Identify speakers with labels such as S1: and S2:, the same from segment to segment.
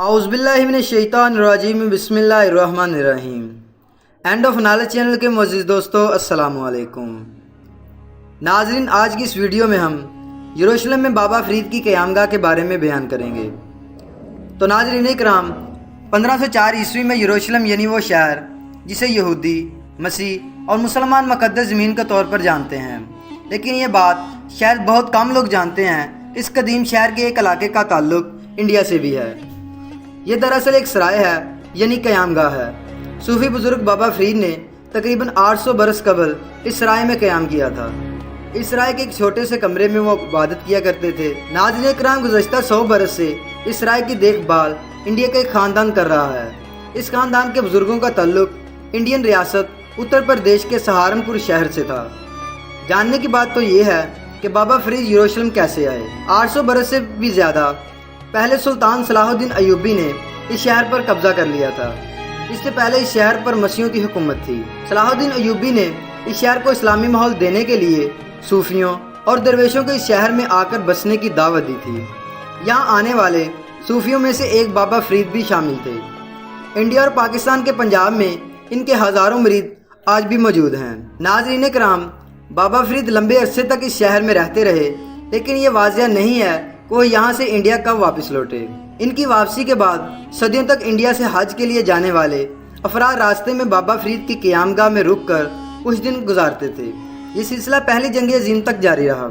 S1: औज़ बिल्लाहि मिनश शैतानिर रजीम बिस्मिल्लाहिर रहमानिर रहीम। एंड ऑफ नॉलेज चैनल के मोअज़्ज़िज़ दोस्तों, अस्सलामु अलैकुम। नाज़रीन, आज की इस वीडियो में हम यरूशलेम में बाबा फरीद की क़यामगाह के बारे में बयान करेंगे। तो नाज़रीन इकराम, 1504 ईस्वी में यरूशलेम यानी वो शहर जिसे यहूदी, मसीह और मुसलमान मुक़द्दस ज़मीन के तौर पर जानते हैं, लेकिन ये बात शायद बहुत कम लोग जानते हैं। इस कदीम शहर के एक इलाके का ताल्लुक़ इंडिया से भी है। ये दरअसल एक सराय है यानी क़यामगाह है। सूफ़ी बुज़ुर्ग बाबा फरीद ने तकरीबन 800 बरस कबल इस सराय में क़याम किया था। इस सराय के एक छोटे से कमरे में वो इबादत किया करते थे। नाज़रीन किराम, गुज़श्ता 100 बरस से इस सराय की देखभाल इंडिया का एक ख़ानदान कर रहा है। इस ख़ानदान के बुज़ुर्गों का ताल्लुक़ इंडियन रियासत उत्तर प्रदेश के सहारनपुर शहर से था। जानने की बात तो ये है कि बाबा फरीद यरूशलेम कैसे आए। 800 बरस से भी ज़्यादा पहले सुल्तान सलाहुद्दीन अय्यूबी ने इस शहर पर कब्जा कर लिया था। इससे पहले इस शहर पर मसीहों की हुकूमत थी। सलाहुद्दीन अय्यूबी ने इस शहर को इस्लामी माहौल देने के लिए सूफियों और दरवेशों को इस शहर में आकर बसने की दावत दी थी। यहाँ आने वाले सूफियों में से एक बाबा फरीद भी शामिल थे। इंडिया और पाकिस्तान के पंजाब में इनके हज़ारों मुरीद आज भी मौजूद हैं। नाज़रीन किराम, बाबा फरीद लंबे अरसे तक इस शहर में रहते रहे, लेकिन ये वाज़िया नहीं है कि वो यहाँ से इंडिया कब वापस लौटे। इनकी वापसी के बाद सदियों तक इंडिया से हज के लिए जाने वाले अफराद रास्ते में बाबा फरीद की क़यामगाह में रुक कर कुछ दिन गुजारते थे। ये सिलसिला पहली जंग अज़ीम तक जारी रहा।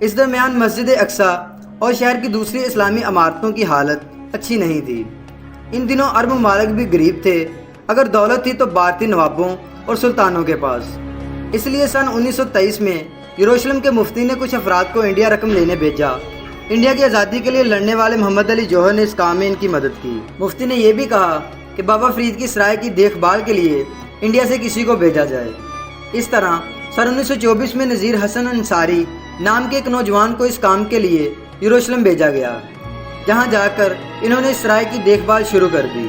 S1: इस दरमियान मस्जिद अक़सा और शहर की दूसरी इस्लामी इमारतों की हालत अच्छी नहीं थी। इन दिनों अरब ममालिक भी गरीब थे। अगर दौलत थी तो भारतीय नवाबों और सुल्तानों के पास। इसलिए सन 1923 में यरूशलेम के मुफ्ती ने कुछ अफराद को इंडिया रकम लेने भेजा। इंडिया की आज़ादी के लिए लड़ने वाले मोहम्मद अली जौहर ने इस काम में इनकी मदद की। मुफ्ती ने यह भी कहा कि बाबा फरीद की सराय की देखभाल के लिए इंडिया से किसी को भेजा जाए। इस तरह सन 1924 में नज़ीर हसन अंसारी नाम के एक नौजवान को इस काम के लिए यरूशलेम भेजा गया, जहाँ जाकर इन्होंने इस सराय की देखभाल शुरू कर दी।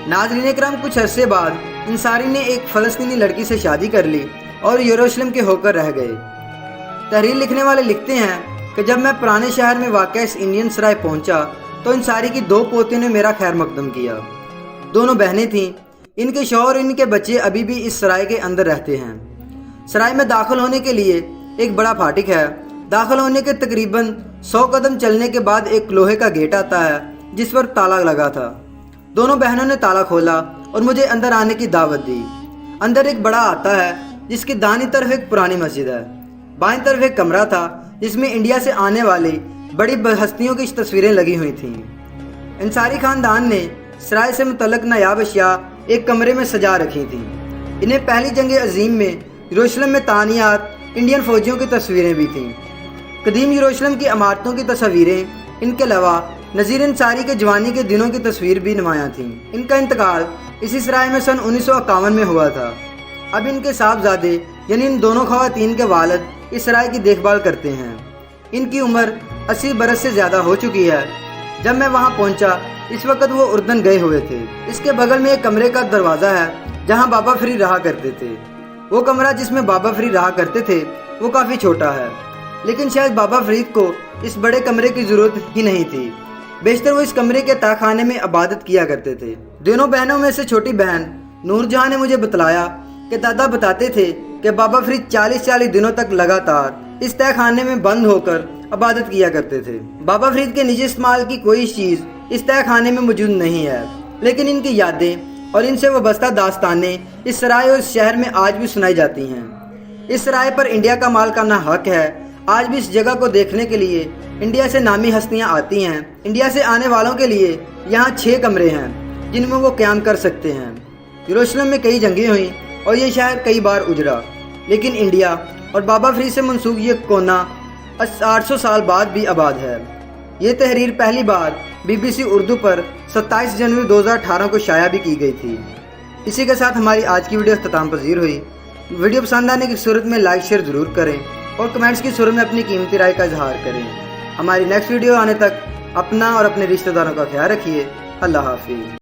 S1: नाज़रीन किराम, कुछ अरसे बाद अंसारी ने एक फ़लस्तीनी लड़की से शादी कर ली और यरूशलेम के होकर रह गए। तहरीर लिखने वाले लिखते हैं कि जब मैं पुराने शहर में वाक़ इस इंडियन सराय पहुंचा तो अंसारी की 2 पोतियों ने मेरा खैर मकदम किया। दोनों बहनें थीं। इनके शौहर और इनके बच्चे अभी भी इस सराय के अंदर रहते हैं। सराय में दाखिल होने के लिए एक बड़ा फाटक है। दाखिल होने के तकरीबन 100 कदम चलने के बाद एक लोहे का गेट आता है जिस पर ताला लगा था। दोनों बहनों ने ताला खोला और मुझे अंदर आने की दावत दी। अंदर एक बड़ा आता है जिसकी दाहिनी तरफ एक पुरानी मस्जिद है। बाईं तरफ एक कमरा था जिसमें इंडिया से आने वाली बड़ी हस्तियों की तस्वीरें लगी हुई थीं। अंसारी खानदान ने सराय से मुतल्लक नायाब अशिया एक कमरे में सजा रखी थीं। इन्हें पहली जंग अज़ीम में यरूशलेम में तानियात इंडियन फ़ौजियों की तस्वीरें भी थीं। कदीम यरूशलेम की इमारतों की तस्वीरें, इनके अलावा नज़ीर अंसारी के जवानी के दिनों की तस्वीर भी नुमायाँ थीं। इनका इंतकाल इसी सराय में सन 1951 में हुआ था। अब इनके साहबजादे यानी इन दोनों ख़वातीन के वालिद इस सराय की देखभाल करते हैं। इनकी उम्र 80 बरस से ज़्यादा हो चुकी है। जब मैं वहाँ पहुँचा इस वक्त वो उर्दन गए हुए थे। इसके बगल में एक कमरे का दरवाज़ा है जहाँ बाबा फरीद रहा करते थे। वो कमरा जिसमें बाबा फरीद रहा करते थे वो काफ़ी छोटा है, लेकिन शायद बाबा फरीद को इस बड़े कमरे की ज़रूरत ही नहीं थी। बेशतर वो इस कमरे के तहखाने में इबादत किया करते थे। दोनों बहनों में से छोटी बहन नूरजहाँ ने मुझे बतलाया कि दादा बताते थे कि बाबा फरीद 40-40 दिनों तक लगातार इस तहखाने में बंद होकर इबादत किया करते थे। बाबा फरीद के निजी इस्तेमाल की कोई चीज़ इस तहखाने में मौजूद नहीं है, लेकिन इनकी यादें और इनसे वाबस्ता दास्तानें इस सराय और इस शहर में आज भी सुनाई जाती हैं। इस सराय पर इंडिया का मालिकाना हक है। आज भी इस जगह को देखने के लिए इंडिया से नामी हस्तियाँ आती हैं। इंडिया से आने वालों के लिए यहाँ 6 कमरे हैं जिनमें वो क़याम कर सकते हैं। यरूशलेम में कई जंगें हुई और ये शहर कई बार उजड़ा, लेकिन इंडिया और बाबा फरीद से मनसूब ये कोना 800 साल बाद भी आबाद है। ये तहरीर पहली बार BBC उर्दू पर 27 जनवरी 2018 को शाया भी की गई थी। इसी के साथ हमारी आज की वीडियो इख्तिताम पज़ीर हुई। वीडियो पसंद आने की सूरत में लाइक शेयर ज़रूर करें और कमेंट्स की सूरत में अपनी कीमती राय का इजहार करें। हमारी नेक्स्ट वीडियो आने तक अपना और अपने रिश्तेदारों का ख्याल रखिए। अल्लाह हाफिज़।